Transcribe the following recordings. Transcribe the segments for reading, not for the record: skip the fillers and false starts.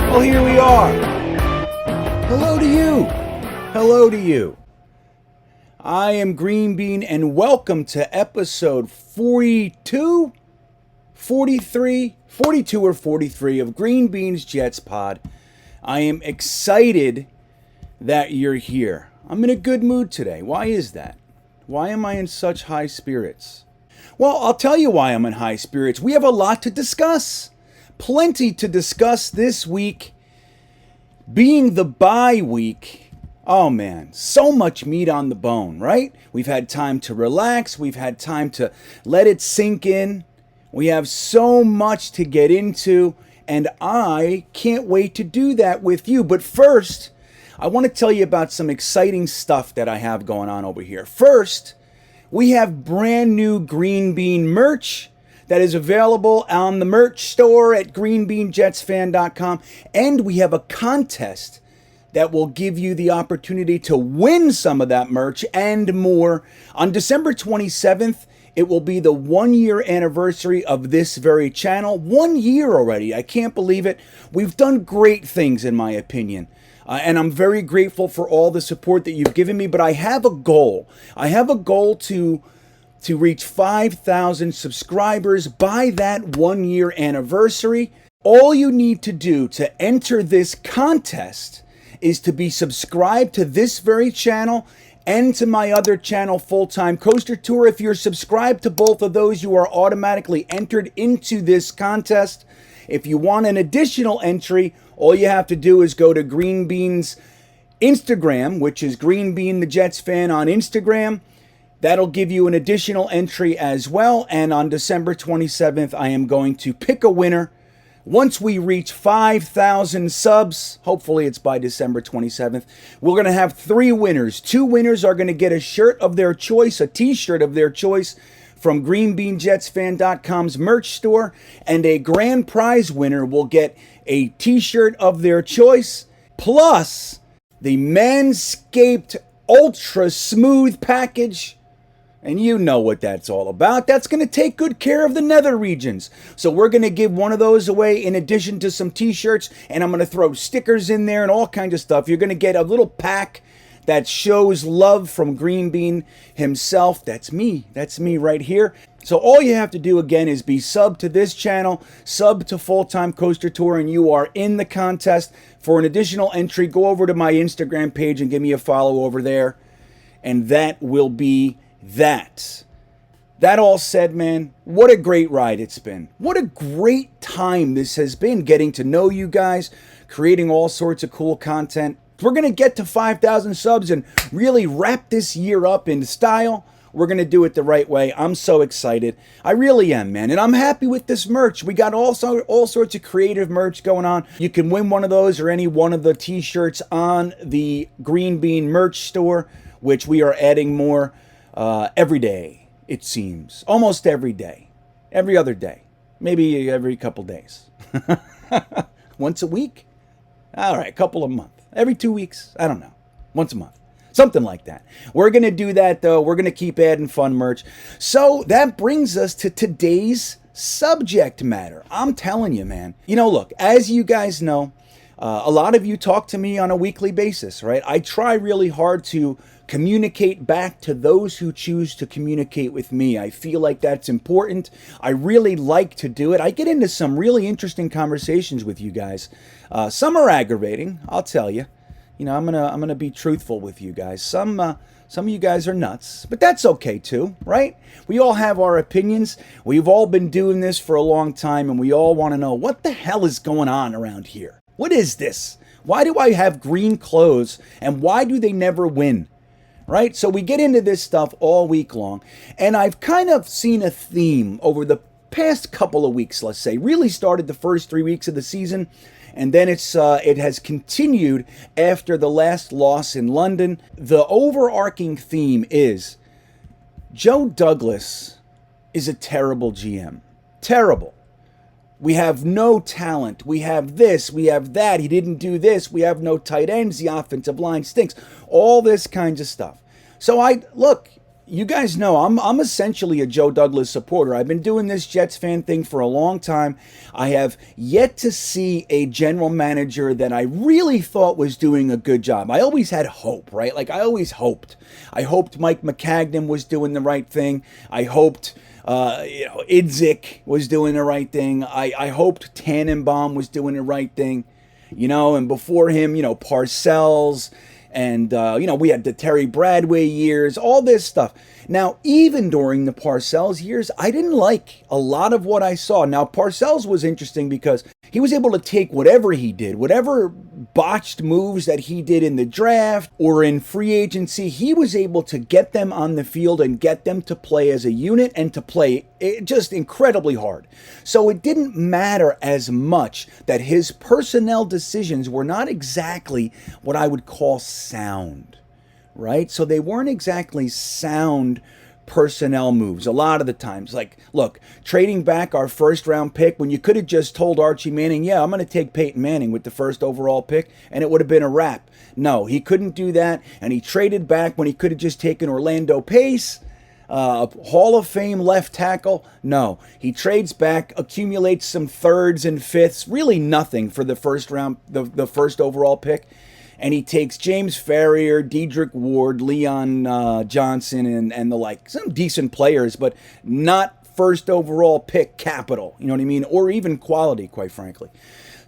Well, here we are. Hello to you. Hello to you. I am Green Bean, and welcome to episode 42 or 43 of Greenbean's Jets Pod. I am excited that you're here. I'm in a good mood today. Why is that? Why am I in such high spirits? Well, I'll tell you why I'm in high spirits. We have a lot to discuss. Plenty to discuss this week. Being the bye week, oh man, so much meat on the bone, right? We've had time to relax. We've had time to let it sink in. We have so much to get into, and I can't wait to do that with you. But first, I want to tell you about some exciting stuff that I have going on over here. First, we have brand new Green Bean merch that is available on the merch store at GreenbeanJetsfan.com. And we have a contest that will give you the opportunity to win some of that merch and more. On December 27th, it will be the 1-year anniversary of this very channel. 1 year already. I can't believe it. We've done great things, in my opinion. And I'm very grateful for all the support that you've given me. But I have a goal. I have a goal to reach 5,000 subscribers by that 1-year anniversary. All you need to do to enter this contest is to be subscribed to this very channel and to my other channel, Full-Time Coaster Tour. If you're subscribed to both of those, you are automatically entered into this contest. If you want an additional entry, all you have to do is go to Greenbean's Instagram, which is Greenbeanjetsfan on Instagram. That'll give you an additional entry as well. And on December 27th, I am going to pick a winner. Once we reach 5,000 subs, hopefully it's by December 27th, we're going to have 3 winners. 2 winners are going to get a shirt of their choice, a t-shirt of their choice from GreenbeanJetsfan.com's merch store. And a grand prize winner will get a t-shirt of their choice, plus the Manscaped Ultra Smooth package. And you know what that's all about. That's going to take good care of the nether regions. So we're going to give one of those away in addition to some t-shirts. And I'm going to throw stickers in there and all kinds of stuff. You're going to get a little pack that shows love from Green Bean himself. That's me. That's me right here. So all you have to do, again, is be sub to this channel, sub to Full-Time Coaster Tour, and you are in the contest. For an additional entry, go over to my Instagram page and give me a follow over there. And that will be that. That all said, man, what a great ride it's been. What a great time this has been, getting to know you guys, creating all sorts of cool content. We're going to get to 5,000 subs and really wrap this year up in style. We're going to do it the right way. I'm so excited. I really am, man. And I'm happy with this merch. We got all sorts of creative merch going on. You can win one of those or any one of the t-shirts on the Green Bean merch store, which we are adding more every day, it seems. Almost every day. Every other day. Maybe every couple days. Once a week? All right, a couple a month. Every 2 weeks? I don't know. Once a month. Something like that. We're going to do that, though. We're going to keep adding fun merch. So that brings us to today's subject matter. I'm telling you, man. You know, look, as you guys know, a lot of you talk to me on a weekly basis, right? I try really hard to communicate back to those who choose to communicate with me. I feel like that's important. I really like to do it. I get into some really interesting conversations with you guys. Some are aggravating, I'll tell you. You know, I'm gonna be truthful with you guys. Some of you guys are nuts, but that's okay too, right? We all have our opinions. We've all been doing this for a long time, and we all want to know what the hell is going on around here. What is this? Why do I have green clothes, and why do they never win? Right? So we get into this stuff all week long, and I've kind of seen a theme over the past couple of weeks, let's say. Really started the first 3 weeks of the season, and then it has continued after the last loss in London. The overarching theme is Joe Douglas is a terrible GM. Terrible. We have no talent. We have this. We have that. He didn't do this. We have no tight ends. The offensive line stinks. All this kinds of stuff. So look, you guys know I'm essentially a Joe Douglas supporter. I've been doing this Jets fan thing for a long time. I have yet to see a general manager that I really thought was doing a good job. I always had hope, right? Like I always hoped. I hoped Mike McCagnon was doing the right thing. I hoped Idzik was doing the right thing. I hoped Tannenbaum was doing the right thing. And before him, Parcells. And, we had the Terry Bradway years, all this stuff. Now, even during the Parcells years, I didn't like a lot of what I saw. Now, Parcells was interesting because he was able to take whatever he did, whatever botched moves that he did in the draft or in free agency, he was able to get them on the field and get them to play as a unit and to play just incredibly hard. So it didn't matter as much that his personnel decisions were not exactly what I would call sound, right? So they weren't exactly sound personnel moves a lot of the times. Like, look, trading back our first round pick when you could have just told Archie Manning, yeah, I'm going to take Peyton Manning with the first overall pick, and it would have been a wrap. No, he couldn't do that, and he traded back when he could have just taken Orlando Pace, Hall of Fame left tackle. No, he trades back, accumulates some thirds and fifths, really nothing for the first round, the first overall pick. And he takes James Ferrier, Dedrick Ward, Leon Johnson, and the like. Some decent players, but not first overall pick capital. You know what I mean? Or even quality, quite frankly.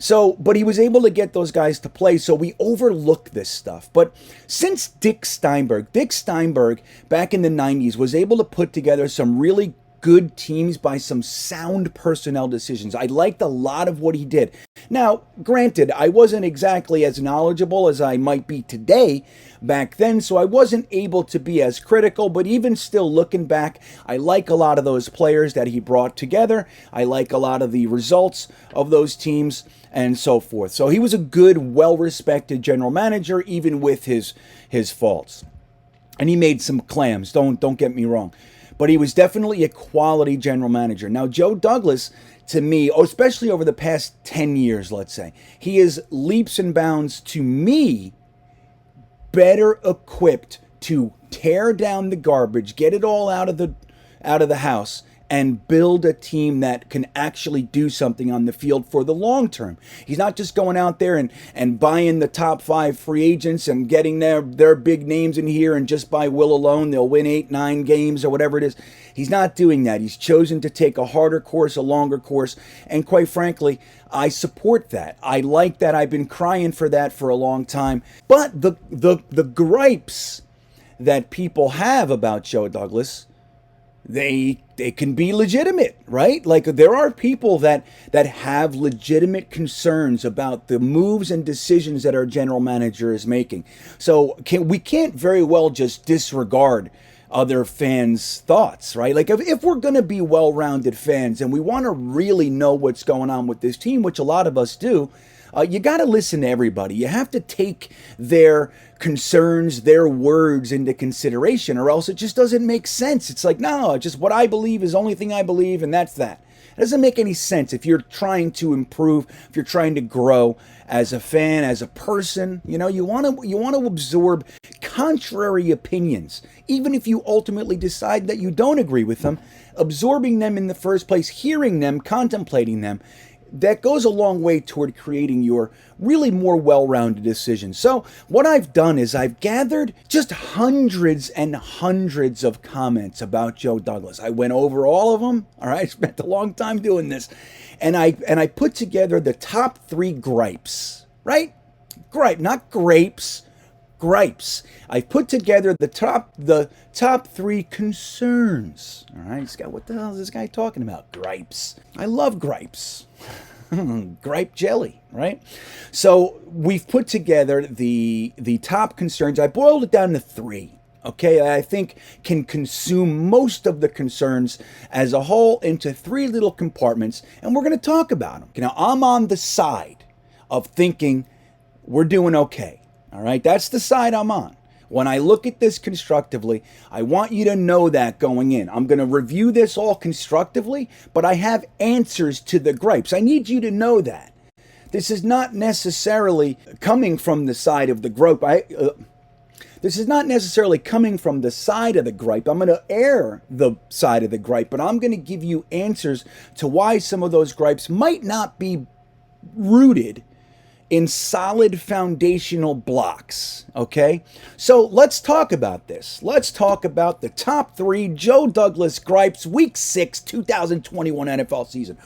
So, but he was able to get those guys to play, so we overlook this stuff. But since Dick Steinberg back in the 90s was able to put together some really good teams by some sound personnel decisions. I liked a lot of what he did. Now, granted, I wasn't exactly as knowledgeable as I might be today back then, so I wasn't able to be as critical, but even still looking back, I like a lot of those players that he brought together. I like a lot of the results of those teams and so forth. So he was a good, well-respected general manager, even with his faults. And he made some clams, don't get me wrong. But he was definitely a quality general manager. Now, Joe Douglas, to me, especially over the past 10 years, let's say, he is leaps and bounds, to me, better equipped to tear down the garbage, get it all out of the house, and build a team that can actually do something on the field for the long term. He's not just going out there and buying the top 5 free agents and getting their big names in here, and just by will alone they'll win 8-9 games or whatever it is. He's not doing that. He's chosen to take a harder course, a longer course, and quite frankly, I support that. I like that. I've been crying for that for a long time. But the gripes that people have about Joe Douglas, they can be legitimate, right? Like, there are people that have legitimate concerns about the moves and decisions that our general manager is making. So we can't very well just disregard other fans' thoughts, right? Like, if we're going to be well-rounded fans and we want to really know what's going on with this team, which a lot of us do, you got to listen to everybody. You have to take their concerns, their words into consideration, or else it just doesn't make sense. It's like, no, just what I believe is the only thing I believe, and that's that. It doesn't make any sense if you're trying to improve, if you're trying to grow as a fan, as a person. You want to absorb contrary opinions, even if you ultimately decide that you don't agree with them. Absorbing them in the first place, hearing them, contemplating them, that goes a long way toward creating your really more well-rounded decisions. So what I've done is I've gathered just hundreds and hundreds of comments about Joe Douglas. I went over all of them. All right, I spent a long time doing this, and I put together the top 3 gripes. Right? Not grapes. Gripes. I put together the top 3 concerns. All right, what the hell is this guy talking about? Gripes. I love gripes. Gripe jelly, right? So we've put together the top concerns. I boiled it down to 3. Okay, I think can consume most of the concerns as a whole into 3 little compartments, and we're going to talk about them. Now, I'm on the side of thinking we're doing okay. All right, that's the side I'm on. When I look at this constructively, I want you to know that going in. I'm going to review this all constructively, but I have answers to the gripes. I need you to know that. This is not necessarily coming from the side of the gripe. This is not necessarily coming from the side of the gripe. I'm going to air the side of the gripe, but I'm going to give you answers to why some of those gripes might not be rooted in solid foundational blocks, okay? So let's talk about this. Let's talk about the top 3 Joe Douglas gripes, Week 6, 2021 NFL season.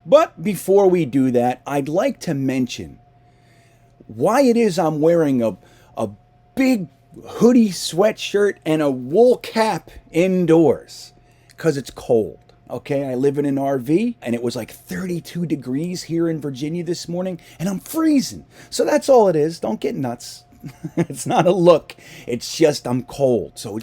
But before we do that, I'd like to mention why it is I'm wearing a big hoodie sweatshirt and a wool cap indoors. Because it's cold. Okay, I live in an RV, and it was like 32 degrees here in Virginia this morning, and I'm freezing. So that's all it is. Don't get nuts. It's not a look. It's just I'm cold. So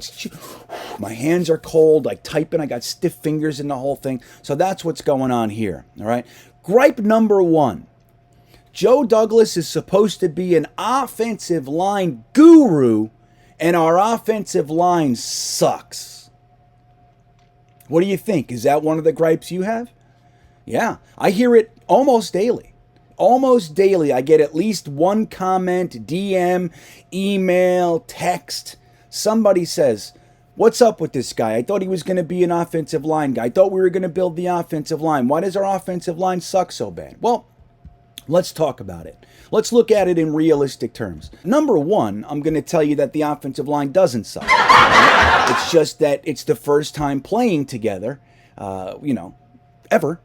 my hands are cold. I typing. I got stiff fingers in the whole thing. So that's what's going on here. All right. Gripe number 1. Joe Douglas is supposed to be an offensive line guru, and our offensive line sucks. What do you think? Is that one of the gripes you have? Yeah, I hear it almost daily. Almost daily, I get at least one comment, DM, email, text. Somebody says, what's up with this guy? I thought he was going to be an offensive line guy. I thought we were going to build the offensive line. Why does our offensive line suck so bad? Well, let's talk about it. Let's look at it in realistic terms. Number 1, I'm going to tell you that the offensive line doesn't suck. It's just that it's the first time playing together, ever,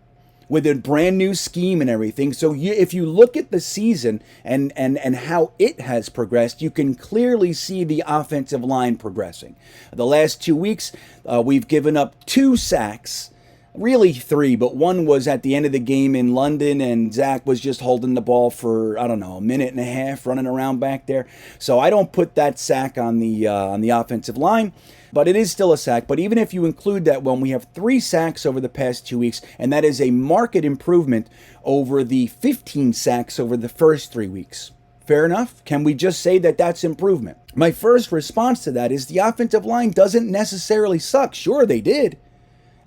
with a brand new scheme and everything. So if you look at the season and how it has progressed, you can clearly see the offensive line progressing. The last 2 weeks, we've given up 2 sacks. Really 3, but one was at the end of the game in London, and Zach was just holding the ball for, a minute and a half, running around back there. So I don't put that sack on the offensive line, but it is still a sack. But even if you include that one, we have 3 sacks over the past 2 weeks, and that is a marked improvement over the 15 sacks over the first 3 weeks. Fair enough? Can we just say that that's improvement? My first response to that is the offensive line doesn't necessarily suck. Sure, they did.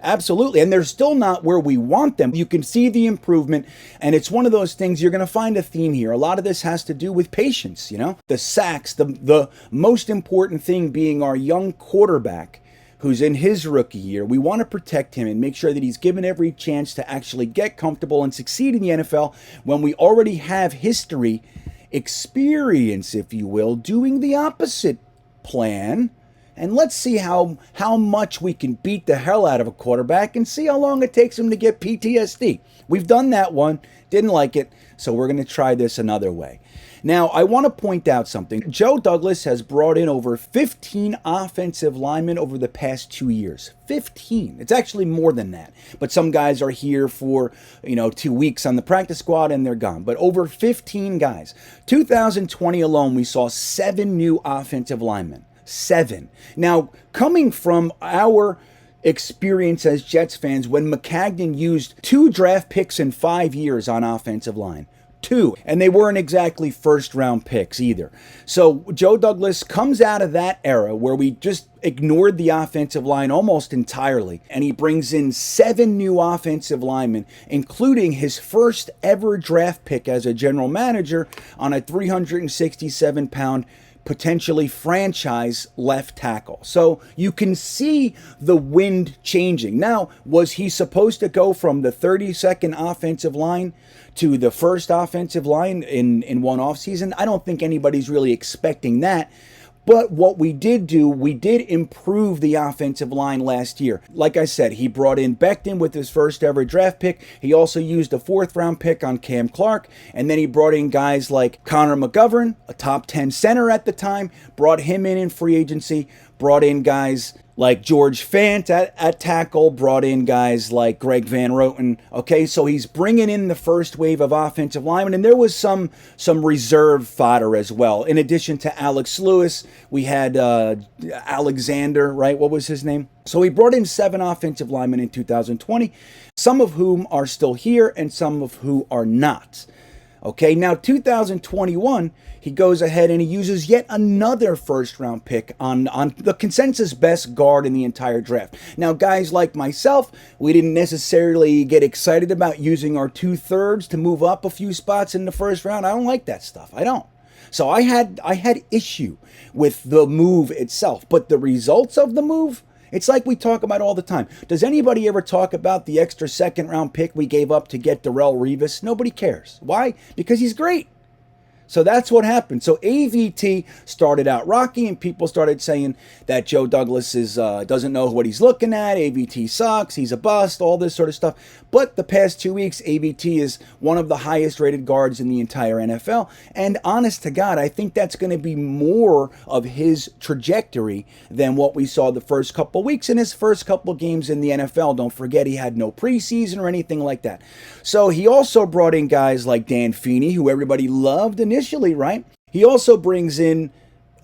Absolutely. And they're still not where we want them. You can see the improvement. And it's one of those things, you're going to find a theme here. A lot of this has to do with patience, The sacks, the most important thing being our young quarterback who's in his rookie year. We want to protect him and make sure that he's given every chance to actually get comfortable and succeed in the NFL when we already have history, experience, if you will, doing the opposite plan. And let's see how much we can beat the hell out of a quarterback and see how long it takes him to get PTSD. We've done that one, didn't like it, so we're going to try this another way. Now, I want to point out something. Joe Douglas has brought in over 15 offensive linemen over the past 2 years. 15. It's actually more than that. But some guys are here for, 2 weeks on the practice squad and they're gone. But over 15 guys. 2020 alone, we saw 7 new offensive linemen. 7. Now, coming from our experience as Jets fans, when McCagnon used 2 draft picks in 5 years on offensive line. 2. And they weren't exactly first-round picks either. So Joe Douglas comes out of that era where we just ignored the offensive line almost entirely. And he brings in 7 new offensive linemen, including his first ever draft pick as a general manager on a 367-pound potentially franchise left tackle. So you can see the wind changing. Now, was he supposed to go from the 32nd offensive line to the first offensive line in one offseason? I don't think anybody's really expecting that. But what we did do, we did improve the offensive line last year. Like I said, he brought in Bechten with his first ever draft pick. He also used a 4th-round pick on Cam Clark. And then he brought in guys like Connor McGovern, a top 10 center at the time, brought him in free agency, brought in guys like George Fant at tackle, brought in guys like Greg Van Roten. Okay, so he's bringing in the first wave of offensive linemen, and there was some reserve fodder as well. In addition to Alex Lewis, we had Alexander, right? What was his name? So he brought in 7 offensive linemen in 2020, some of whom are still here and some of who are not. Okay, now 2021, he goes ahead and he uses yet another first-round pick on the consensus best guard in the entire draft. Now, guys like myself, we didn't necessarily get excited about using our 2/3 to move up a few spots in the first round. I don't like that stuff. I don't. So I had issue with the move itself, but the results of the move, it's like we talk about all the time. Does anybody ever talk about the extra second round pick we gave up to get Darrelle Revis? Nobody cares. Why? Because he's great. So that's what happened. So AVT started out rocky, and people started saying that Joe Douglas doesn't know what he's looking at. AVT sucks. He's a bust. All this sort of stuff. But the past 2 weeks, AVT is one of the highest rated guards in the entire NFL. And honest to God, I think that's going to be more of his trajectory than what we saw the first couple weeks in his first couple games in the NFL. Don't forget, he had no preseason or anything like that. So he also brought in guys like Dan Feeney, who everybody loved initially, right? He also brings in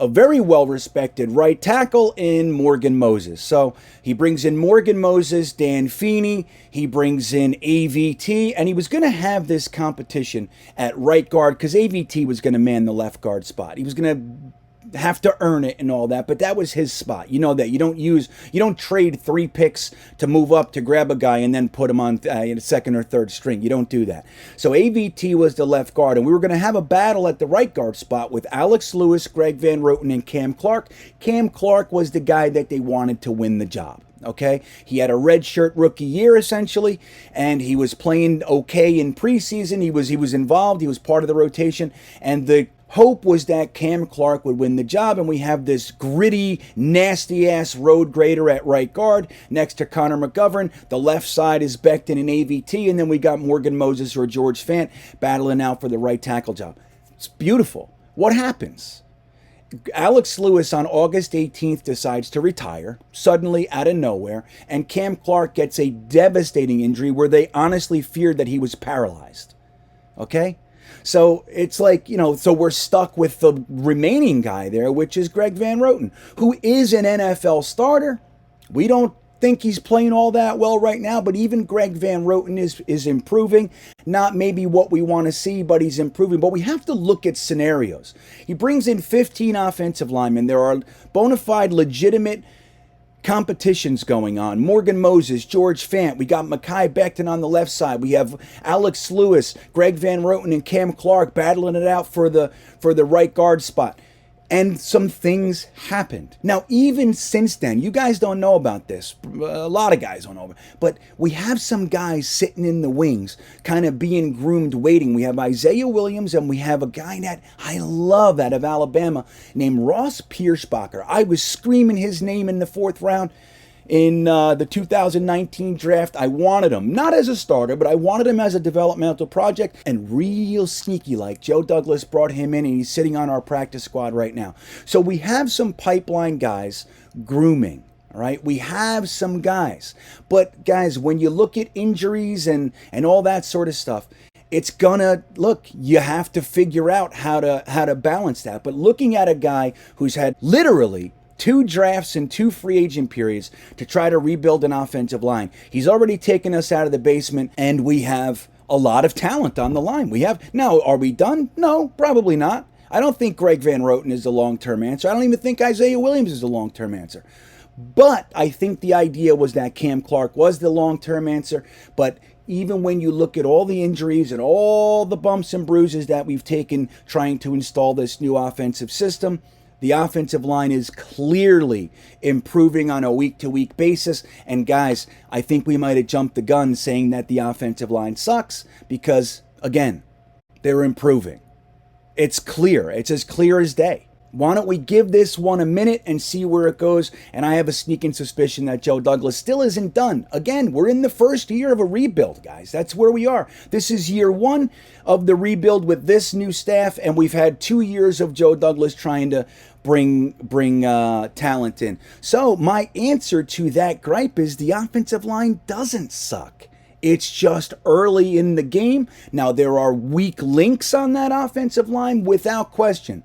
a very well-respected right tackle in Morgan Moses. So he brings in Morgan Moses, Dan Feeney, he brings in AVT, and he was going to have this competition at right guard because AVT was going to man the left guard spot. He was going to have to earn it and all that, but that was his spot. You know that. You don't trade 3 picks to move up to grab a guy and then put him on second or third string. You don't do that. So AVT was the left guard, and we were going to have a battle at the right guard spot with Alex Lewis, Greg Van Roten, and Cam Clark. Cam Clark was the guy that they wanted to win the job. Okay, he had a redshirt rookie year essentially, and he was playing okay in preseason. He was involved. He was part of the rotation, and the hope was that Cam Clark would win the job, and we have this gritty, nasty-ass road grader at right guard next to Connor McGovern. The left side is Bechten and AVT, and then we got Morgan Moses or George Fant battling out for the right tackle job. It's beautiful. What happens? Alex Lewis on August 18th decides to retire, suddenly out of nowhere, and Cam Clark gets a devastating injury where they honestly feared that he was paralyzed. Okay? So it's like, so we're stuck with the remaining guy there, which is Greg Van Roten, who is an NFL starter. We don't think he's playing all that well right now, but even Greg Van Roten is improving. Not maybe what we want to see, but he's improving. But we have to look at scenarios. He brings in 15 offensive linemen. There are bona fide, legitimate competitions going on. Morgan Moses, George Fant. We got Makai Bechten on the left side. We have Alex Lewis, Greg Van Roten, and Cam Clark battling it out for the right guard spot. And some things happened. Now, even since then, you guys don't know about this. A lot of guys don't know about it. But we have some guys sitting in the wings, kind of being groomed, waiting. We have Isaiah Williams, and we have a guy that I love out of Alabama named Ross Pierschbacher. I was screaming his name in the 4th round. In the 2019 draft, I wanted him, not as a starter, but I wanted him as a developmental project, and real sneaky like Joe Douglas brought him in, and he's sitting on our practice squad right now. So we have some pipeline guys grooming, all right? We have some guys. But guys, when you look at injuries and all that sort of stuff, it's gonna, look, you have to figure out how to balance that. But looking at a guy who's had literally 2 drafts and 2 free agent periods to try to rebuild an offensive line. He's already taken us out of the basement, and we have a lot of talent on the line. Now, are we done? No, probably not. I don't think Greg Van Roten is the long-term answer. I don't even think Isaiah Williams is the long-term answer. But I think the idea was that Cam Clark was the long-term answer. But even when you look at all the injuries and all the bumps and bruises that we've taken trying to install this new offensive system, the offensive line is clearly improving on a week-to-week basis. And guys, I think we might have jumped the gun saying that the offensive line sucks because, again, they're improving. It's clear. It's as clear as day. Why don't we give this one a minute and see where it goes? And I have a sneaking suspicion that Joe Douglas still isn't done. Again, we're in the first year of a rebuild, guys. That's where we are. This is year 1 of the rebuild with this new staff, and we've had 2 years of Joe Douglas trying to bring talent in. So my answer to that gripe is the offensive line doesn't suck. It's just early in the game. Now, there are weak links on that offensive line without question.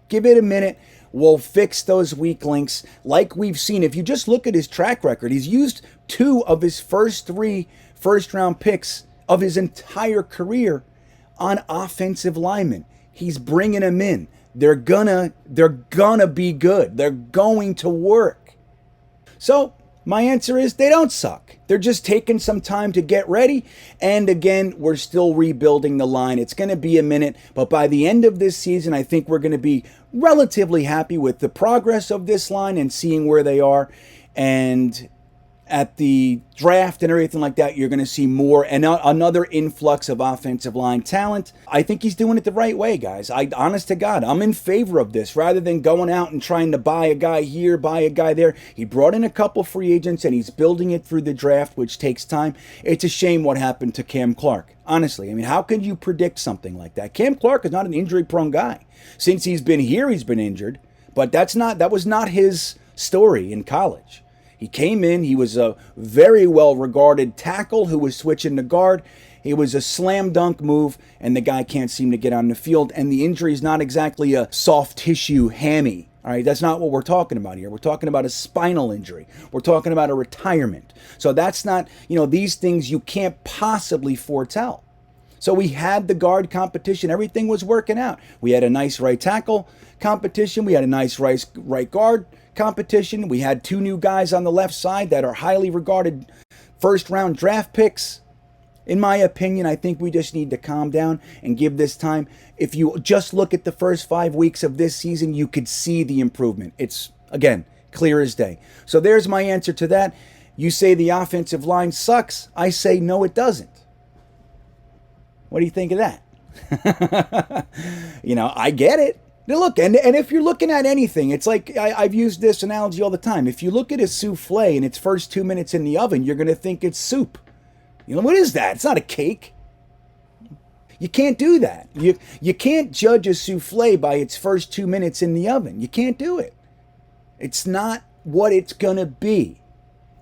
Give it a minute. We'll fix those weak links like we've seen. If you just look at his track record, he's used 2 of his first 3 first-round picks of his entire career on offensive linemen. He's bringing them in. They're gonna be good. They're going to work. So My answer is they don't suck. They're just taking some time to get ready. And again, we're still rebuilding the line. It's going to be a minute, but by the end of this season, I think we're going to be relatively happy with the progress of this line and seeing where they are. And at the draft and everything like that, you're going to see more and another influx of offensive line talent. I think he's doing it the right way, guys. Honest to God, I'm in favor of this rather than going out and trying to buy a guy here, buy a guy there. He brought in a couple free agents and he's building it through the draft, which takes time. It's a shame what happened to Cam Clark. Honestly, I mean, how can you predict something like that? Cam Clark is not an injury-prone guy. Since he's been here, he's been injured, but that was not his story in college. He came in, he was a very well-regarded tackle who was switching to guard. It was a slam dunk move, and the guy can't seem to get on the field. And the injury is not exactly a soft tissue hammy. All right, that's not what we're talking about here. We're talking about a spinal injury. We're talking about a retirement. So that's not, these things you can't possibly foretell. So we had the guard competition. Everything was working out. We had a nice right tackle competition. We had a nice right guard competition. We had two new guys on the left side that are highly regarded first-round draft picks. In my opinion, I think we just need to calm down and give this time. If you just look at the first 5 weeks of this season, you could see the improvement. It's, again, clear as day. So there's my answer to that. You say the offensive line sucks. I say no, it doesn't. What do you think of that? I get it. Now look, and if you're looking at anything, it's like I've used this analogy all the time. If you look at a souffle in its first 2 minutes in the oven, you're going to think it's soup. What is that? It's not a cake. You can't do that. You can't judge a souffle by its first 2 minutes in the oven. You can't do it. It's not what it's going to be.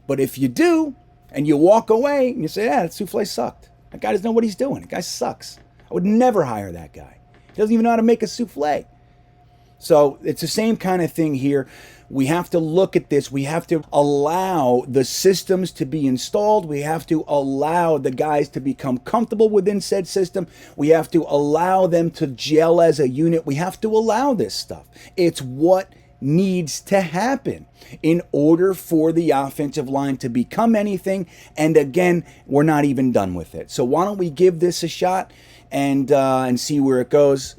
But if you do, and you walk away and you say, that souffle sucked. That guy doesn't know what he's doing. That guy sucks. I would never hire that guy. He doesn't even know how to make a souffle. So it's the same kind of thing here. We have to look at this. We have to allow the systems to be installed. We have to allow the guys to become comfortable within said system. We have to allow them to gel as a unit. We have to allow this stuff. It's what needs to happen in order for the offensive line to become anything. And again, we're not even done with it. So why don't we give this a shot and see where it goes?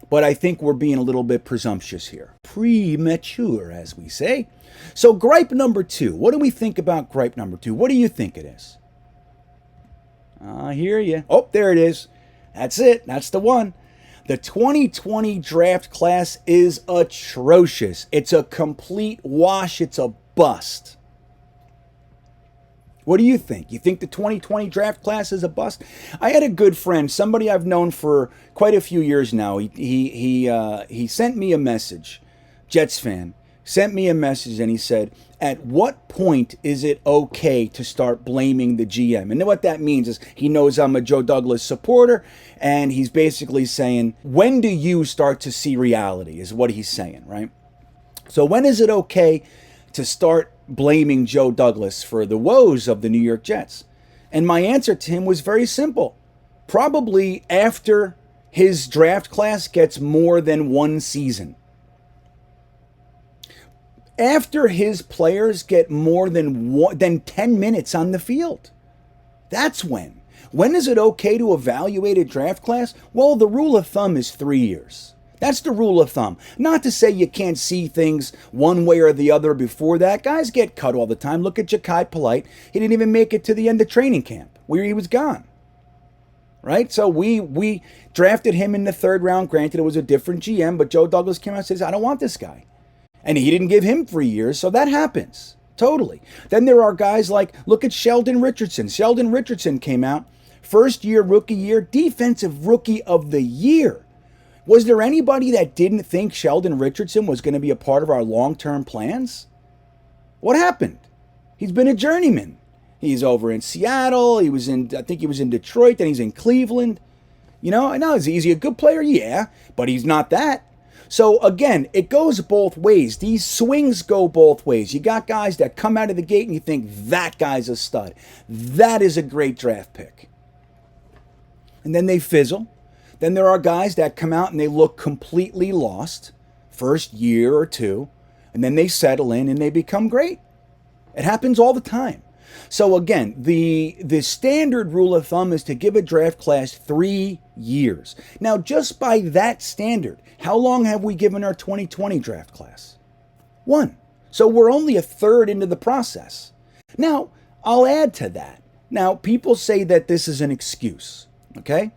But I think we're being a little bit presumptuous here. Premature, as we say. So gripe number 2. What do we think about gripe number 2? What do you think it is? I hear you. Oh, there it is. That's it. That's the one. The 2020 draft class is atrocious. It's a complete wash. It's a bust. What do you think? You think the 2020 draft class is a bust? I had a good friend, somebody I've known for quite a few years now. He sent me a message, Jetsfan, sent me a message and he said, at what point is it okay to start blaming the GM? And what that means is he knows I'm a Joe Douglas supporter, and he's basically saying, when do you start to see reality, is what he's saying, right? So when is it okay to start blaming Joe Douglas for the woes of the New York Jets? And my answer to him was very simple. Probably after his draft class gets more than one season. After his players get more than 10 minutes on the field. That's when. When is it okay to evaluate a draft class? Well, the rule of thumb is 3 years. That's the rule of thumb. Not to say you can't see things one way or the other before that. Guys get cut all the time. Look at Makai Bechten. He didn't even make it to the end of training camp, where he was gone. Right? So we drafted him in the 3rd round. Granted, it was a different GM, but Joe Douglas came out and says, I don't want this guy. And he didn't give him 3 years, so that happens. Totally. Then there are guys like, look at Sheldon Richardson. Sheldon Richardson came out, first year, rookie year, defensive rookie of the year. Was there anybody that didn't think Sheldon Richardson was going to be a part of our long-term plans? What happened? He's been a journeyman. He's over in Seattle. I think he was in Detroit. Then he's in Cleveland. Is he a good player? Yeah, but he's not that. So again, it goes both ways. These swings go both ways. You got guys that come out of the gate and you think that guy's a stud. That is a great draft pick. And then they fizzle. Then there are guys that come out and they look completely lost, first year or two, and then they settle in and they become great. It happens all the time. So again, the standard rule of thumb is to give a draft class 3 years. Now, just by that standard, how long have we given our 2020 draft class? 1. So we're only a third into the process. Now, I'll add to that. Now, people say that this is an excuse, okay?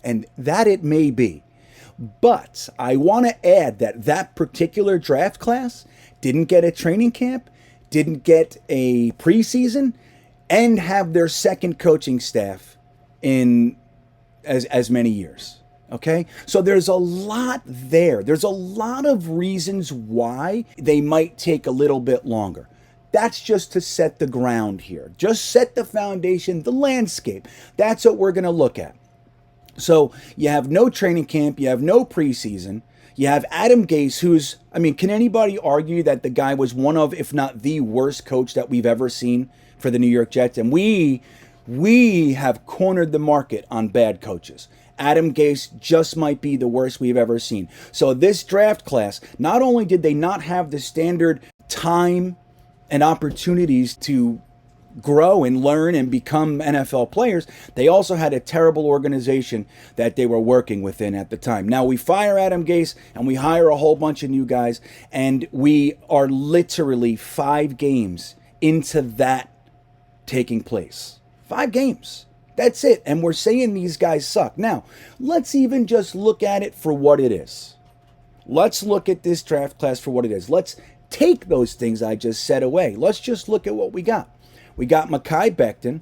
And that it may be. But I want to add that that particular draft class didn't get a training camp, didn't get a preseason, and have their second coaching staff in as many years. Okay? So there's a lot there. There's a lot of reasons why they might take a little bit longer. That's just to set the ground here. Just set the foundation, the landscape. That's what we're going to look at. So you have no training camp, you have no preseason, you have Adam Gase, who's, can anybody argue that the guy was one of, if not the worst coach that we've ever seen for the New York Jets? And we have cornered the market on bad coaches. Adam Gase just might be the worst we've ever seen. So this draft class, not only did they not have the standard time and opportunities to grow and learn and become NFL players, they also had a terrible organization that they were working within at the time. Now we fire Adam Gase and we hire a whole bunch of new guys, and we are literally 5 games into that taking place. 5 games. That's it. And we're saying these guys suck. Now, let's even just look at it for what it is. Let's look at this draft class for what it is. Let's take those things I just said away. Let's just look at what we got. We got Makai Bechten,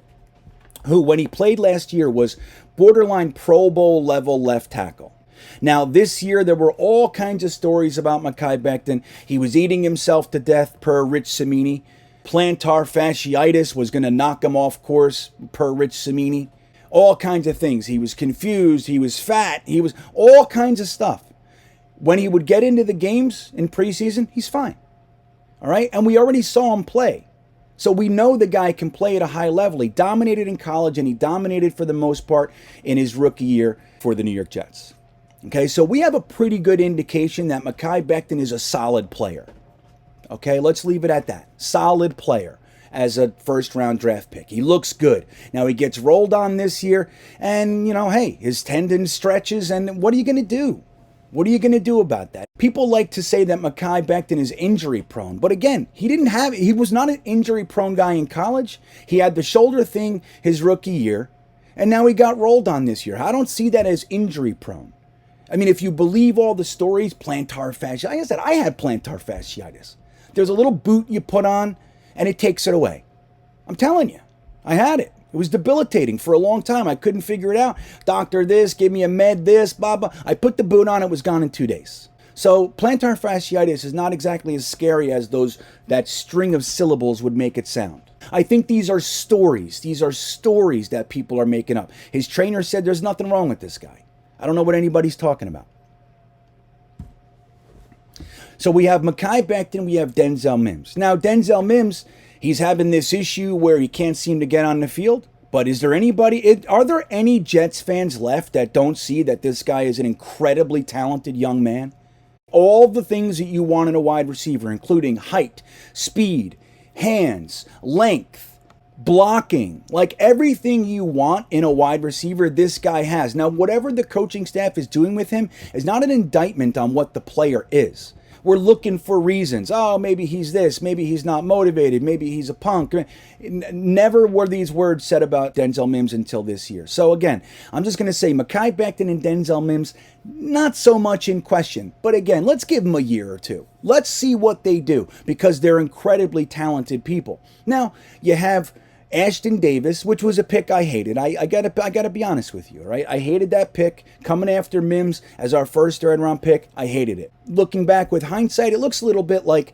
who, when he played last year, was borderline Pro Bowl level left tackle. Now, this year, there were all kinds of stories about Makai Bechten. He was eating himself to death, per Rich Cimini. Plantar fasciitis was going to knock him off course, per Rich Cimini. All kinds of things. He was confused. He was fat. He was all kinds of stuff. When he would get into the games in preseason, he's fine. All right? And we already saw him play. So we know the guy can play at a high level. He dominated in college, and he dominated for the most part in his rookie year for the New York Jets. Okay, so we have a pretty good indication that Makai Bechten is a solid player. Okay, let's leave it at that. Solid player as a first-round draft pick. He looks good. Now, he gets rolled on this year, and, hey, his tendon stretches, and what are you going to do? What are you going to do about that? People like to say that Makai Bechten is injury prone. But again, he was not an injury prone guy in college. He had the shoulder thing his rookie year, and now he got rolled on this year. I don't see that as injury prone. If you believe all the stories, plantar fasciitis. Like I said, I had plantar fasciitis. There's a little boot you put on, and it takes it away. I'm telling you, I had it. It was debilitating for a long time. I couldn't figure it out. Doctor this, give me a med this, blah, blah. I put the boot on, it was gone in 2 days. So plantar fasciitis is not exactly as scary as that string of syllables would make it sound. I think these are stories. These are stories that people are making up. His trainer said there's nothing wrong with this guy. I don't know what anybody's talking about. So we have Makai Bechten, we have Denzel Mims. Now, Denzel Mims, he's having this issue where he can't seem to get on the field. But is there are there any Jets fans left that don't see that this guy is an incredibly talented young man? All the things that you want in a wide receiver, including height, speed, hands, length, blocking, like everything you want in a wide receiver, this guy has. Now, whatever the coaching staff is doing with him is not an indictment on what the player is. We're looking for reasons. Oh, maybe he's this. Maybe he's not motivated. Maybe he's a punk. Never were these words said about Denzel Mims until this year. So again, I'm just going to say Makai Bechten and Denzel Mims, not so much in question. But again, let's give them a year or two. Let's see what they do, because they're incredibly talented people. Now, you have Ashton Davis, which was a pick I hated. I gotta be honest with you, right? I hated that pick. Coming after Mims as our first third-round pick, I hated it. Looking back with hindsight, it looks a little bit like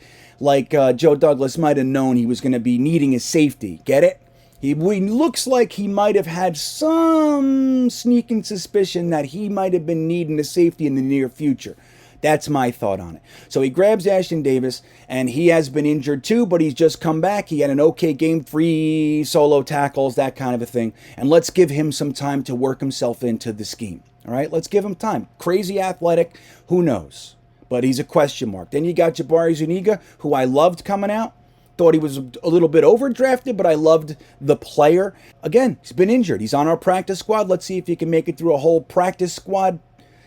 Joe Douglas might have known he was going to be needing a safety. Get it? He looks like he might have had some sneaking suspicion that he might have been needing a safety in the near future. That's my thought on it. So he grabs Ashton Davis, and he has been injured too, but he's just come back. He had an okay game, 3 solo tackles, that kind of a thing. And let's give him some time to work himself into the scheme. All right, let's give him time. Crazy athletic, who knows? But he's a question mark. Then you got Jabari Zuniga, who I loved coming out. thought he was a little bit overdrafted, but I loved the player. Again, he's been injured. He's on our practice squad. Let's see if he can make it through a whole practice squad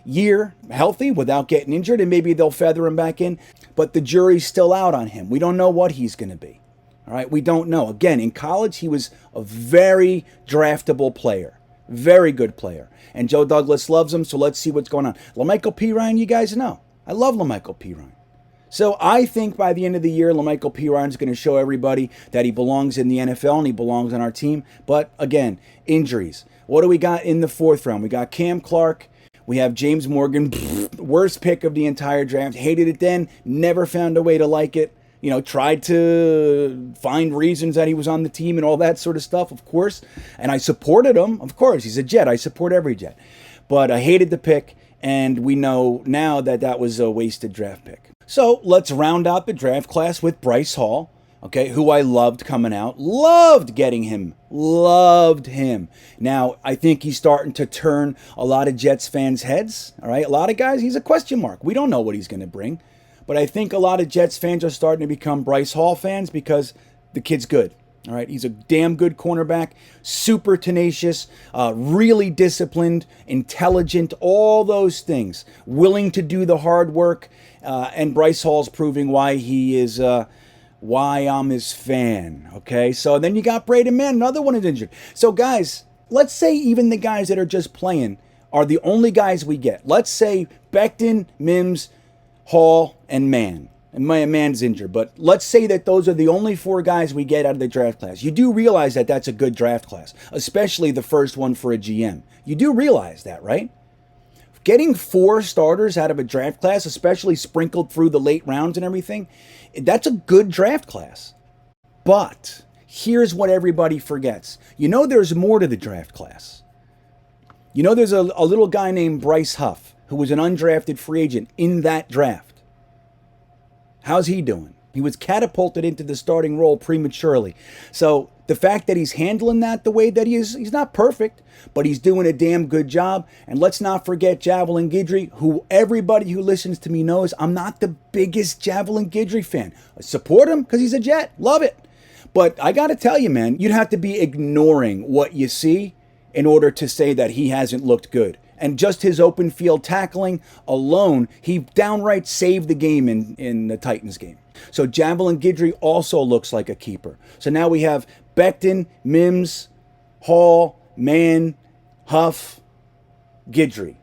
year healthy without getting injured, and maybe they'll feather him back in. But the jury's still out on him. We don't know what he's going to be. All right, we don't know. Again, in college, he was a very draftable player. Very good player. And Joe Douglas loves him, so let's see what's going on. Lamichael Pirine, you guys know. I love Lamichael Pirine. So I think by the end of the year, Lamichael Pirine is going to show everybody that he belongs in the NFL and he belongs on our team. But again, injuries. What do we got in the 4th round? We got Cam Clark. We have James Morgan. Worst pick of the entire draft. Hated it then. Never found a way to like it. You know, tried to find reasons that he was on the team and all that sort of stuff, of course. And I supported him. Of course, he's a Jet. I support every Jet. But I hated the pick. And we know now that that was a wasted draft pick. So let's round out the draft class with Bryce Hall, okay, who I loved coming out. Loved getting him. Loved him. Now, I think he's starting to turn a lot of Jets fans' heads. All right, a lot of guys, he's a question mark. We don't know what he's going to bring. But I think a lot of Jets fans are starting to become Bryce Hall fans because the kid's good. All right, he's a damn good cornerback, super tenacious, really disciplined, intelligent, all those things, willing to do the hard work. And Bryce Hall's proving why he is, why I'm his fan. Okay, so then you got Braden Mann, another one is injured. So guys, let's say even the guys that are just playing are the only guys we get. Let's say Bechten, Mims, Hall, and Mann. And Mann's injured, but let's say that those are the only 4 guys we get out of the draft class. You do realize that that's a good draft class, especially the first one for a GM. You do realize that, right? Getting 4 starters out of a draft class, especially sprinkled through the late rounds and everything, that's a good draft class. But here's what everybody forgets. You know there's more to the draft class. You know there's a little guy named Bryce Huff, who was an undrafted free agent in that draft. How's he doing? He was catapulted into the starting role prematurely. So the fact that he's handling that the way that he is, he's not perfect, but he's doing a damn good job. And let's not forget Javelin Guidry, who everybody who listens to me knows I'm not the biggest Javelin Guidry fan. I support him because he's a Jet. Love it. But I got to tell you, man, you'd have to be ignoring what you see in order to say that he hasn't looked good. And just his open field tackling alone, he downright saved the game in the Titans game. So Javelin Guidry also looks like a keeper. So now we have Bechten, Mims, Hall, Mann, Huff, Guidry.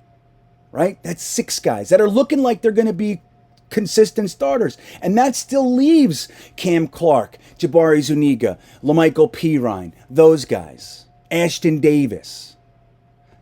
Right? That's 6 guys that are looking like they're going to be consistent starters. And that still leaves Cam Clark, Jabari Zuniga, Lamichael Pirine, those guys. Ashton Davis.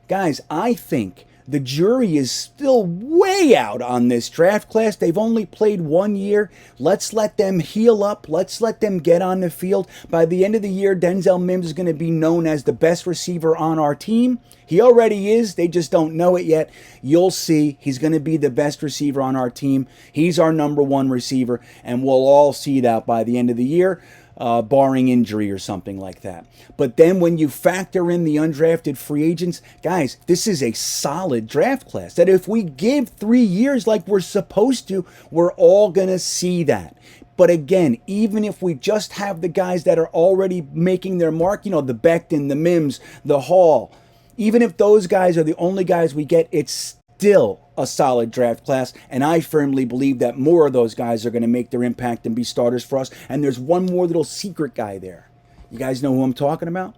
Guys, I think the jury is still way out on this draft class. They've only played 1 year. Let's let them heal up. Let's let them get on the field. By the end of the year, Denzel Mims is going to be known as the best receiver on our team. He already is. They just don't know it yet. You'll see. He's going to be the best receiver on our team. He's our number 1 receiver, and we'll all see that by the end of the year. Barring injury or something like that. But then when you factor in the undrafted free agents, guys, this is a solid draft class that if we give 3 years like we're supposed to, we're all going to see that. But again, even if we just have the guys that are already making their mark, you know, the Bechten, the Mims, the Hall, even if those guys are the only guys we get, it's still a solid draft class, and I firmly believe that more of those guys are going to make their impact and be starters for us. And there's one more little secret guy there. You guys know who I'm talking about?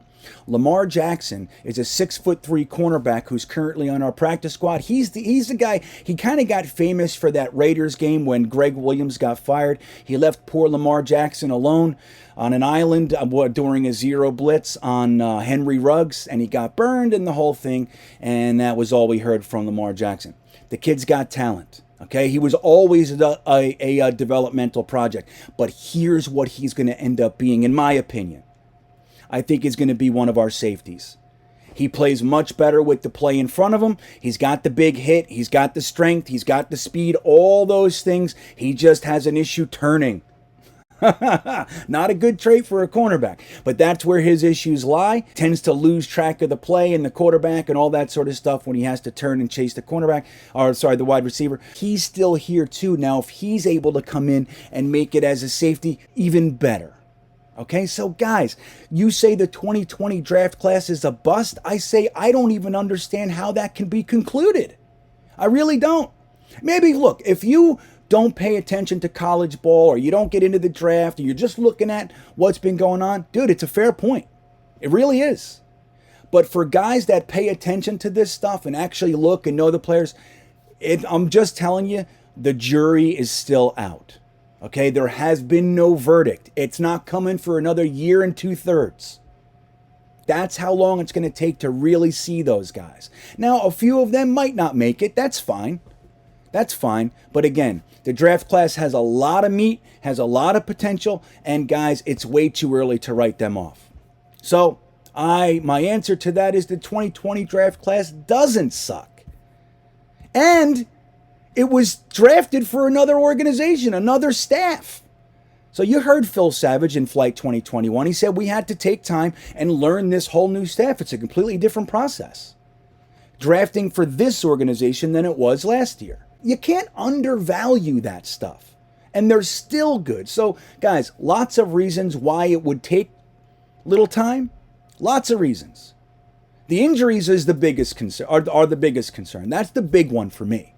Lamar Jackson is a 6'3" cornerback who's currently on our practice squad. He's the guy. He kind of got famous for that Raiders game when Greg Williams got fired. He left poor Lamar Jackson alone on an island during a zero blitz on Henry Ruggs, and he got burned and the whole thing, and that was all we heard from Lamar Jackson. The kid's got talent. Okay, he was always a developmental project, but here's what he's going to end up being, in my opinion. I think he's going to be one of our safeties. He plays much better with the play in front of him. He's got the big hit. He's got the strength. He's got the speed. All those things. He just has an issue turning. Not a good trait for a cornerback, but that's where his issues lie. Tends to lose track of the play and the quarterback and all that sort of stuff when he has to turn and chase the cornerback, the wide receiver. He's still here too. Now, if he's able to come in and make it as a safety, even better. Okay, so guys, you say the 2020 draft class is a bust. I say I don't even understand how that can be concluded. I really don't. Maybe, look, if you don't pay attention to college ball or you don't get into the draft or you're just looking at what's been going on, dude, it's a fair point. It really is. But for guys that pay attention to this stuff and actually look and know the players, I'm just telling you, the jury is still out. Okay, there has been no verdict. It's not coming for another year and 2/3. That's how long it's going to take to really see those guys. Now, a few of them might not make it. That's fine. That's fine. But again, the draft class has a lot of meat, has a lot of potential, and guys, it's way too early to write them off. So, my answer to that is the 2020 draft class doesn't suck. And it was drafted for another organization, another staff. So you heard Phil Savage in Flight 2021. He said we had to take time and learn this whole new staff. It's a completely different process. Drafting for this organization than it was last year. You can't undervalue that stuff. And they're still good. So, guys, lots of reasons why it would take little time. Lots of reasons. The injuries is the biggest concern, are the biggest concern. That's the big one for me.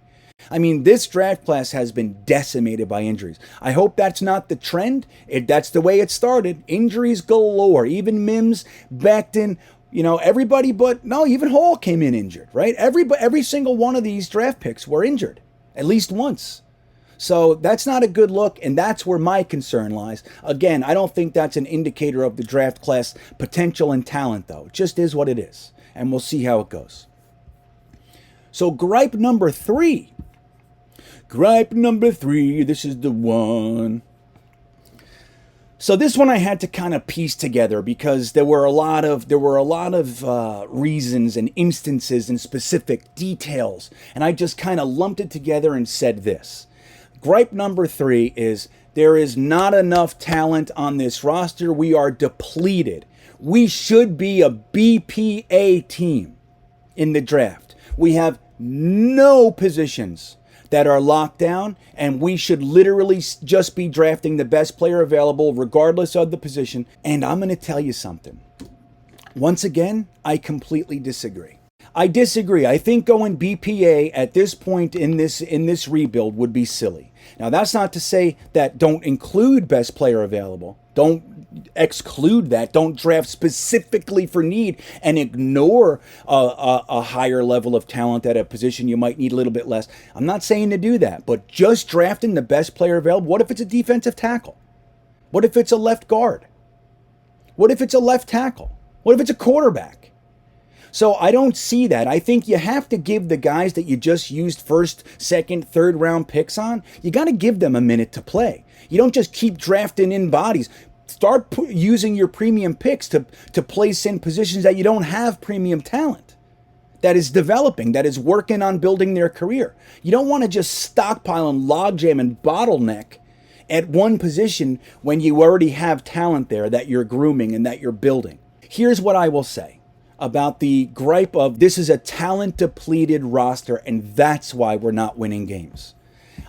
I mean, this draft class has been decimated by injuries. I hope that's not the trend. That's the way it started. Injuries galore. Even Mims, Bechten, everybody even Hall came in injured, right? Every single one of these draft picks were injured, at least once. So that's not a good look, and that's where my concern lies. Again, I don't think that's an indicator of the draft class potential and talent, though. It just is what it is, and we'll see how it goes. So gripe number three. This is the one. So this one I had to kind of piece together because there were a lot of reasons and instances and specific details, and I just kind of lumped it together and said this. Gripe number three is there is not enough talent on this roster. We are depleted. We should be a BPA team in the draft. We have no positions that are locked down, and we should literally just be drafting the best player available regardless of the position. And I'm going to tell you something. Once again, I completely disagree. I think going BPA at this point in this rebuild would be silly. Now, that's not to say that don't include best player available. Don't exclude that. Don't draft specifically for need and ignore a higher level of talent at a position you might need a little bit less. I'm not saying to do that, but just drafting the best player available. What if it's a defensive tackle? What if it's a left guard? What if it's a left tackle? What if it's a quarterback? So I don't see that. I think you have to give the guys that you just used first, second, third round picks on, you got to give them a minute to play. You don't just keep drafting in bodies. Start using your premium picks to place in positions that you don't have premium talent, that is developing, that is working on building their career. You don't want to just stockpile and logjam and bottleneck at one position when you already have talent there that you're grooming and that you're building. Here's what I will say about the gripe of this is a talent-depleted roster, and that's why we're not winning games.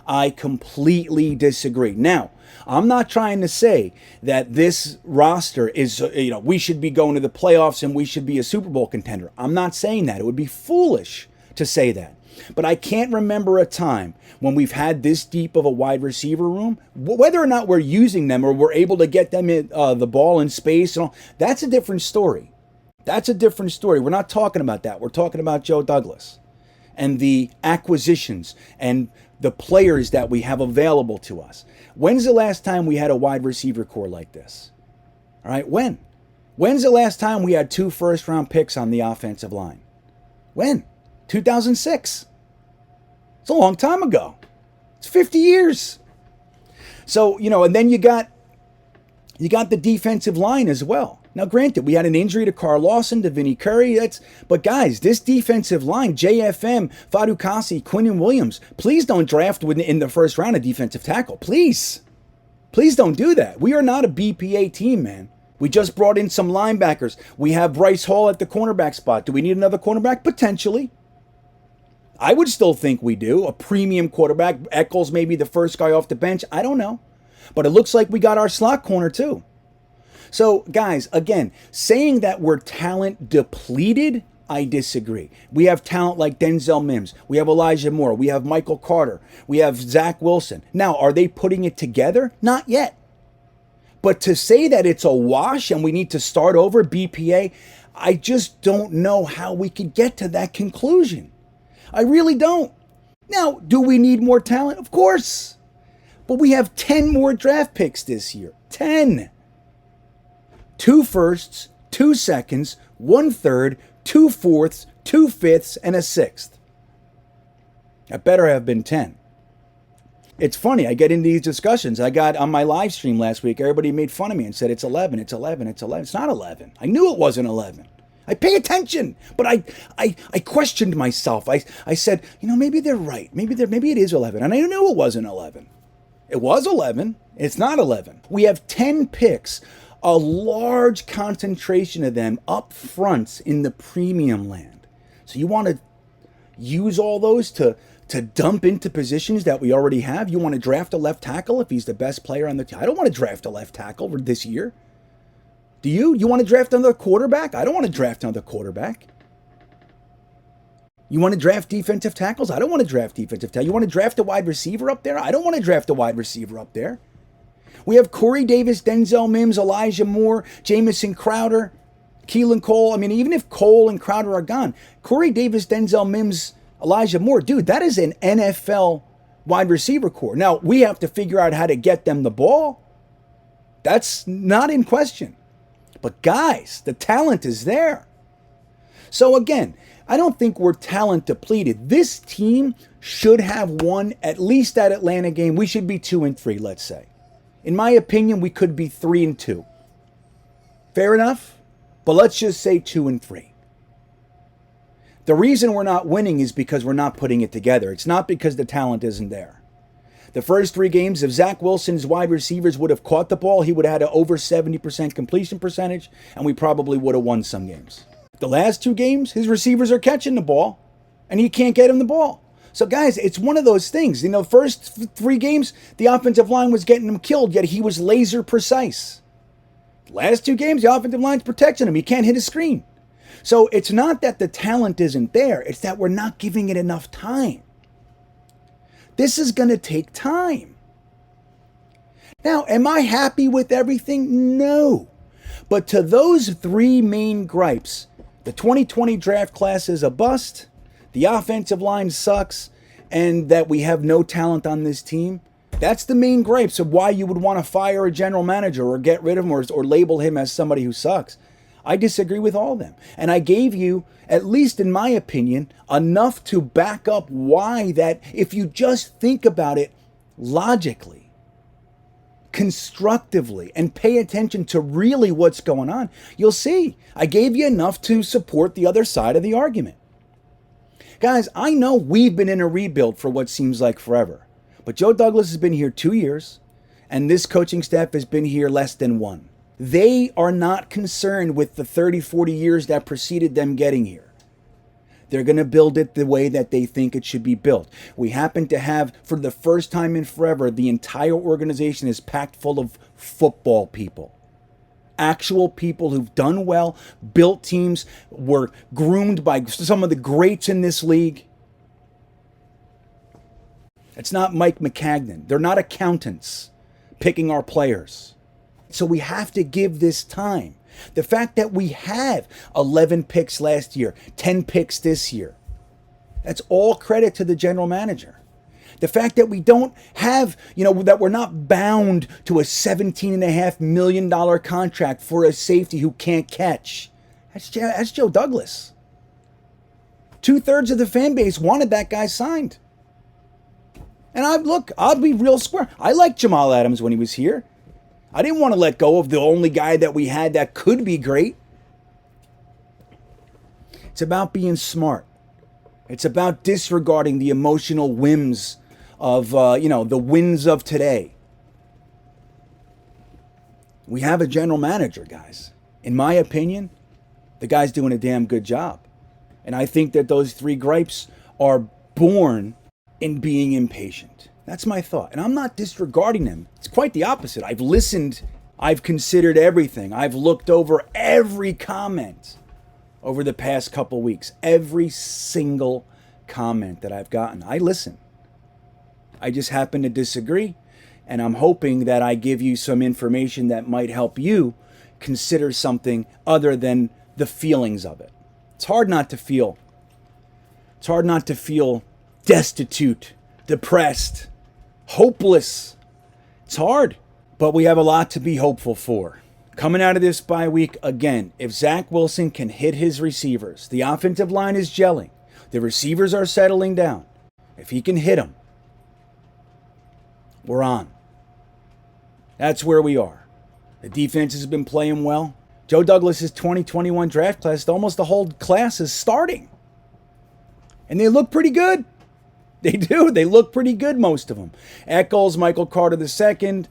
I completely disagree. Now, I'm not trying to say that this roster is, we should be going to the playoffs and we should be a Super Bowl contender. I'm not saying that. It would be foolish to say that. But I can't remember a time when we've had this deep of a wide receiver room, whether or not we're using them or we're able to get them the ball in space and all. That's a different story. That's a different story. We're not talking about that. We're talking about Joe Douglas and the acquisitions and the players that we have available to us. When's the last time we had a wide receiver core like this? All right, when? When's the last time we had 2 first-round picks on the offensive line? When? 2006. It's a long time ago. It's 50 years. So, and then you got the defensive line as well. Now, granted, we had an injury to Carl Lawson, to Vinnie Curry. But guys, this defensive line, JFM, Fadukasi, Quinnen Williams, please don't draft in the first round a defensive tackle. Please. Please don't do that. We are not a BPA team, man. We just brought in some linebackers. We have Bryce Hall at the cornerback spot. Do we need another cornerback? Potentially. I would still think we do. A premium quarterback. Eccles may be the first guy off the bench. I don't know. But it looks like we got our slot corner too. So, guys, again, saying that we're talent depleted, I disagree. We have talent like Denzel Mims. We have Elijah Moore. We have Michael Carter. We have Zach Wilson. Now, are they putting it together? Not yet. But to say that it's a wash and we need to start over BPA, I just don't know how we could get to that conclusion. I really don't. Now, do we need more talent? Of course. But we have 10 more draft picks this year. 10. 2 firsts, 2 seconds, 1 third, 2 fourths, 2 fifths, and a 6th. That better have been 10. It's funny, I get into these discussions. I got on my live stream last week, everybody made fun of me and said it's 11, it's 11, it's 11. It's not 11. I knew it wasn't 11. I pay attention, but I questioned myself. I said, maybe they're right. Maybe it is 11. And I knew it wasn't 11. It was 11. It's not 11. We have 10 picks, a large concentration of them up front in the premium land. So you want to use all those to dump into positions that we already have? You want to draft a left tackle if he's the best player on the team? I don't want to draft a left tackle for this year. Do you? You want to draft another quarterback? I don't want to draft another quarterback. You want to draft defensive tackles? I don't want to draft defensive tackles. You want to draft a wide receiver up there? I don't want to draft a wide receiver up there. We have Corey Davis, Denzel Mims, Elijah Moore, Jamison Crowder, Keelan Cole. I mean, even if Cole and Crowder are gone, Corey Davis, Denzel Mims, Elijah Moore, dude, that is an NFL wide receiver core. Now, we have to figure out how to get them the ball. That's not in question. But guys, the talent is there. So again, I don't think we're talent depleted. This team should have won at least that Atlanta game. We should be 2-3, let's say. In my opinion, we could be 3-2. Fair enough? But let's just say 2-3. The reason we're not winning is because we're not putting it together. It's not because the talent isn't there. The first 3 games, if Zach Wilson's wide receivers would have caught the ball, he would have had an over 70% completion percentage, and we probably would have won some games. The last 2 games, his receivers are catching the ball, and he can't get him the ball. So, guys, it's one of those things. First 3 games, the offensive line was getting him killed, yet he was laser precise. The last 2 games, the offensive line's protecting him. He can't hit a screen. So it's not that the talent isn't there. It's that we're not giving it enough time. This is going to take time. Now, am I happy with everything? No. But to those 3 main gripes, the 2020 draft class is a bust, the offensive line sucks, and that we have no talent on this team, that's the main gripes of why you would want to fire a general manager or get rid of him or label him as somebody who sucks. I disagree with all of them. And I gave you, at least in my opinion, enough to back up why that, if you just think about it logically, constructively, and pay attention to really what's going on, you'll see. I gave you enough to support the other side of the argument. Guys, I know we've been in a rebuild for what seems like forever. But Joe Douglas has been here 2 years, and this coaching staff has been here less than 1. They are not concerned with the 30, 40 years that preceded them getting here. They're going to build it the way that they think it should be built. We happen to have, for the first time in forever, the entire organization is packed full of football people. Actual people who've done well, built teams, were groomed by some of the greats in this league. It's not Mike McCagnon. They're not accountants picking our players. So we have to give this time. The fact that we have 11 picks last year, 10 picks this year, that's all credit to the general manager. The fact that we don't have, that we're not bound to a $17.5 million contract for a safety who can't catch. That's Joe Douglas. 2/3 of the fan base wanted that guy signed. And I'll be real square. I liked Jamal Adams when he was here. I didn't want to let go of the only guy that we had that could be great. It's about being smart. It's about disregarding the emotional whims of, the winds of today. We have a general manager, guys. In my opinion, the guy's doing a damn good job. And I think that those 3 gripes are born in being impatient. That's my thought. And I'm not disregarding them. It's quite the opposite. I've listened. I've considered everything. I've looked over every comment over the past couple weeks. Every single comment that I've gotten. I listen. I just happen to disagree. And I'm hoping that I give you some information that might help you consider something other than the feelings of it. It's hard not to feel. It's hard not to feel destitute, depressed, hopeless. It's hard, but we have a lot to be hopeful for. Coming out of this bye week, again, if Zach Wilson can hit his receivers, the offensive line is gelling, the receivers are settling down. If he can hit them, we're on. That's where we are. The defense has been playing well. Joe Douglas's 2021 draft class, almost the whole class is starting. And they look pretty good. They do. They look pretty good, most of them. Eccles, Michael Carter II,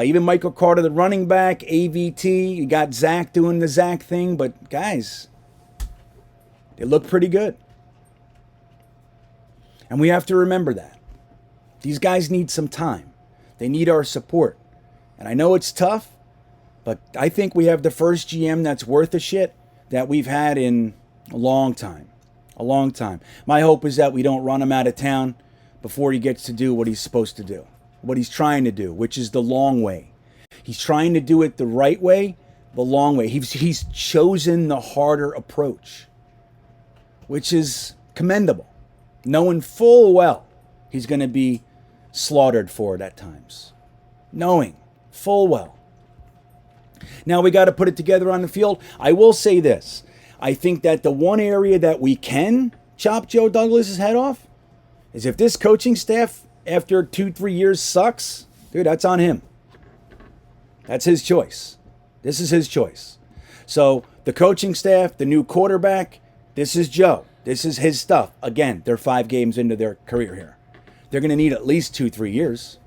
even Michael Carter, the running back, AVT. You got Zach doing the Zach thing. But, guys, they look pretty good. And we have to remember that. These guys need some time. They need our support. And I know it's tough, but I think we have the first GM that's worth a shit that we've had in a long time. A long time. My hope is that we don't run him out of town before he gets to do what he's supposed to do. What he's trying to do, which is the long way. He's trying to do it the right way, the long way. He's chosen the harder approach, which is commendable, knowing full well he's going to be slaughtered for it at times. Knowing full well. Now we got to put it together on the field. I will say this. I think that the one area that we can chop Joe Douglas's head off is if this coaching staff after 2-3 years sucks, dude, that's on him. That's his choice. This is his choice. So the coaching staff, the new quarterback, this is Joe. This is his stuff. Again, they're 5 games into their career here. They're going to need at least 2-3 years.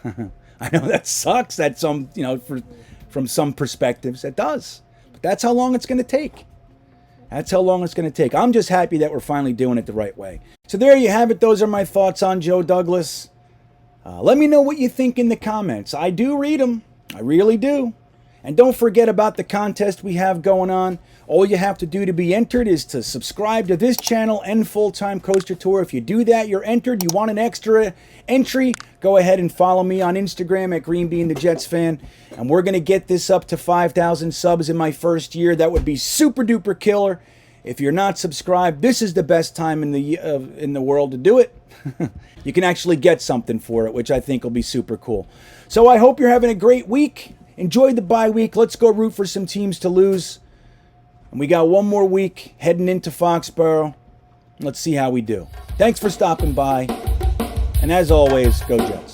I know that sucks. That's from some perspectives, it does. But that's how long it's going to take. That's how long it's going to take. I'm just happy that we're finally doing it the right way. So there you have it. Those are my thoughts on Joe Douglas. Let me know what you think in the comments. I do read them. I really do. And don't forget about the contest we have going on. All you have to do to be entered is to subscribe to this channel and Full-Time Coaster Tour. If you do that, you're entered. You want an extra entry, go ahead and follow me on Instagram at GreenBeanjetsfan. And we're going to get this up to 5,000 subs in my first year. That would be super duper killer. If you're not subscribed, this is the best time in the world to do it. You can actually get something for it, which I think will be super cool. So I hope you're having a great week. Enjoy the bye week. Let's go root for some teams to lose. And we got one more week heading into Foxborough. Let's see how we do. Thanks for stopping by. And as always, go Jets.